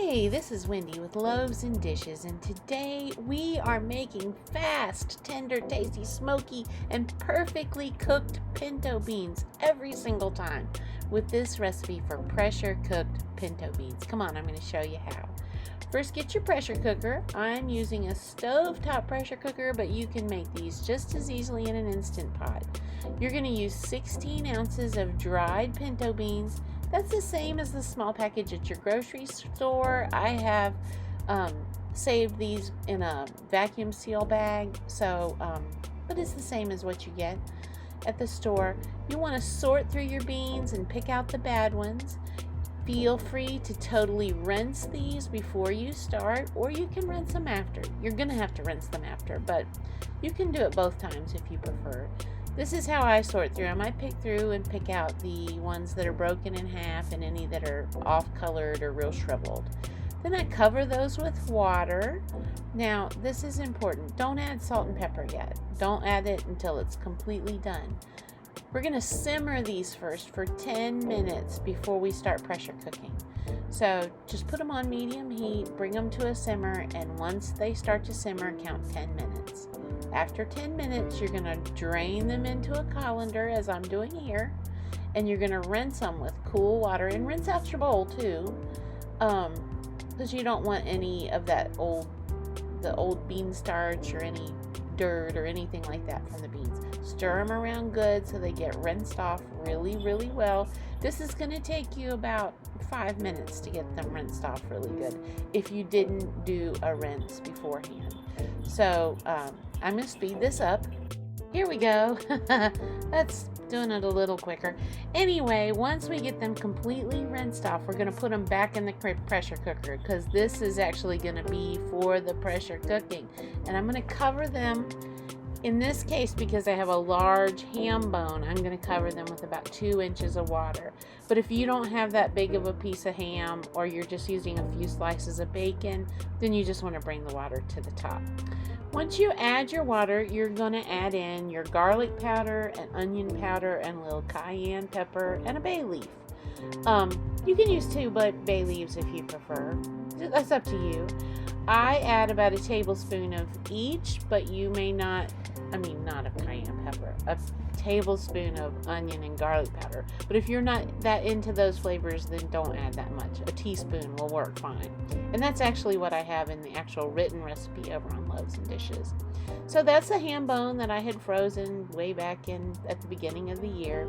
Hey, this is Wendy with Loaves and Dishes, and today we are making fast, tender, tasty, smoky, and perfectly cooked pinto beans every single time with this recipe for pressure cooked pinto beans. Come on, I'm going to show you how. First, get your pressure cooker. I'm using a stovetop pressure cooker, but you can make these just as easily in an Instant Pot. You're going to use 16 ounces of dried pinto beans. That's the same as the small package at your grocery store. I have saved these in a vacuum seal bag, but it's the same as what you get at the store. You want to sort through your beans and pick out the bad ones. Feel free to totally rinse these before you start, or you can rinse them after. You're going to have to rinse them after, but you can do it both times if you prefer. This is how I sort through them. I pick through and pick out the ones that are broken in half and any that are off-colored or real shriveled. Then I cover those with water. Now, this is important. Don't add salt and pepper yet. Don't add it until it's completely done. We're going to simmer these first for 10 minutes before we start pressure cooking. So just put them on medium heat, bring them to a simmer, and once they start to simmer, count 10 minutes. After 10 minutes, you're going to drain them into a colander, as I'm doing here, and you're going to rinse them with cool water, and rinse out your bowl too, because you don't want any of that the old bean starch or any dirt or anything like that from the beans. Stir them around good so they get rinsed off really, really well. This is going to take you about 5 minutes to get them rinsed off really good if you didn't do a rinse beforehand. So I'm going to speed this up. Here we go. That's doing it a little quicker. Anyway, once we get them completely rinsed off, we're going to put them back in the pressure cooker, because this is actually going to be for the pressure cooking. And I'm going to cover them. In this case, because I have a large ham bone, I'm going to cover them with about 2 inches of water. But if you don't have that big of a piece of ham, or you're just using a few slices of bacon, then you just want to bring the water to the top. Once you add your water, you're going to add in your garlic powder and onion powder and a little cayenne pepper and a bay leaf. You can use 2 bay leaves if you prefer. That's up to you. I add about a tablespoon of each, but you may not of cayenne pepper, a tablespoon of onion and garlic powder. But if you're not that into those flavors, then don't add that much. A teaspoon will work fine. And that's actually what I have in the actual written recipe over on Loaves and Dishes. So that's a ham bone that I had frozen way back at the beginning of the year.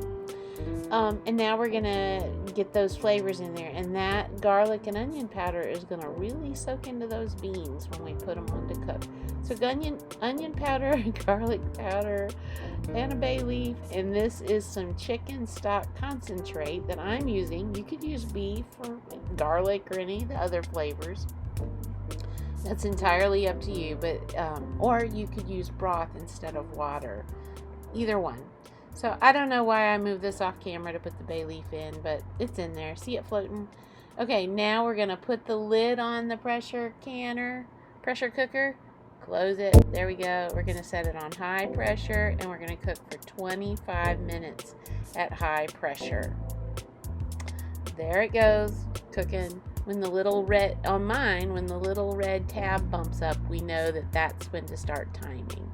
And now we're going to get those flavors in there, and that garlic and onion powder is going to really soak into those beans when we put them on to cook. So onion powder, garlic powder, and a bay leaf, and this is some chicken stock concentrate that I'm using. You could use beef or garlic or any of the other flavors. That's entirely up to you, but or you could use broth instead of water. Either one. So I don't know why I moved this off camera to put the bay leaf in, but it's in there. See it floating? Okay, now we're going to put the lid on the pressure cooker. Close it. There we go. We're going to set it on high pressure, and we're going to cook for 25 minutes at high pressure. There it goes, cooking. When the little red tab bumps up, we know that that's when to start timing.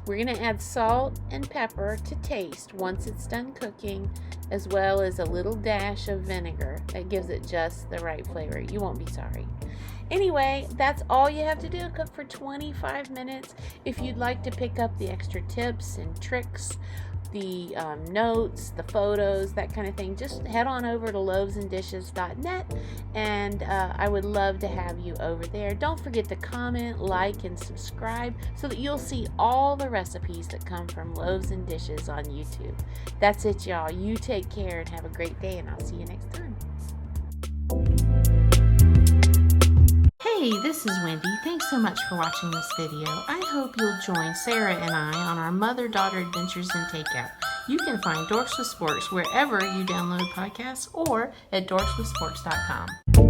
We're going to add salt and pepper to taste once it's done cooking, as well as a little dash of vinegar. That gives it just the right flavor. You won't be sorry. Anyway, that's all you have to do. Cook for 25 minutes. If you'd like to pick up the extra tips and tricks, the notes, the photos, that kind of thing, just head on over to loavesandishes.net, and I would love to have you over there. Don't forget to comment, like, and subscribe so that you'll see all the recipes that come from Loaves and Dishes on YouTube. That's it, y'all. You take care and have a great day, and I'll see you next time. Hey, this is Wendy. Thanks so much for watching this video. I hope you'll join Sarah and I on our mother-daughter adventures in takeout. You can find Dorks with Sports wherever you download podcasts or at dorkswithsports.com.